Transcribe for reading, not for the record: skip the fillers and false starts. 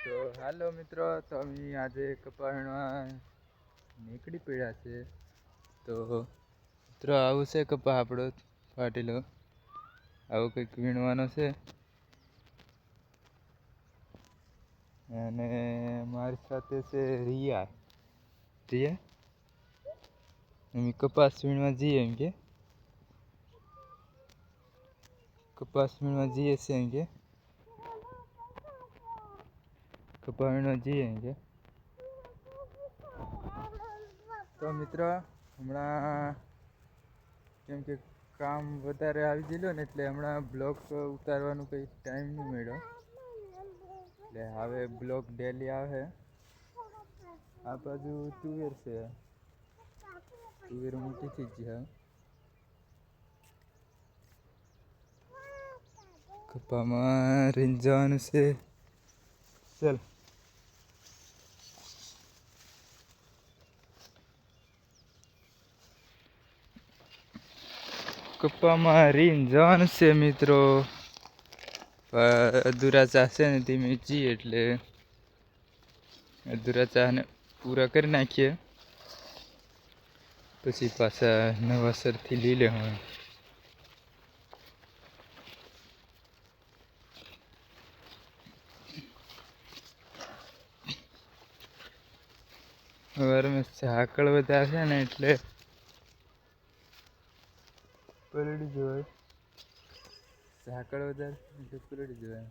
તો હાલો મિત્રો, તો અમે આજે કપાસમાં નીકળી પડ્યા છે. તો મિત્રો આવું છે કપા આપણો ફાટેલો, આવું કંઈક વીણવાનો છે. અને મારી સાથે છે રિયા. અમે કપાસ વીણવા જઈએ એમ કે કપાસ વીણવા જઈએ છે એમ કે કપાસ વીણવા જઈએ એમ કે તો મિત્રો હમણાં કેમ કે કામ વધારે આવી ગયેલું ને એટલે હમણાં બ્લોગ ઉતારવાનું કંઈ ટાઈમ નહીં મળ્યો. એટલે હવે બ્લોગ ડેલી આવે. આ બાજુ તુવેર છે, તુવેર મોટી થઈ ગઈ છે. કપામાં રીંઝવાનું છે. ચાલ કપામાં રીંઝવાનું છે મિત્રો. અધૂરા ચા છે ને ધીમે જઈએ એટલે અધૂરા ચાને પૂરા કરી નાખીએ, પછી પાછા નવાસરથી લઈ લે. સવારમાં ઝાકળ વધારે છે ને એટલે પલળી જવાય. ઝાકળ વધારે એટલે પલળી જવાય.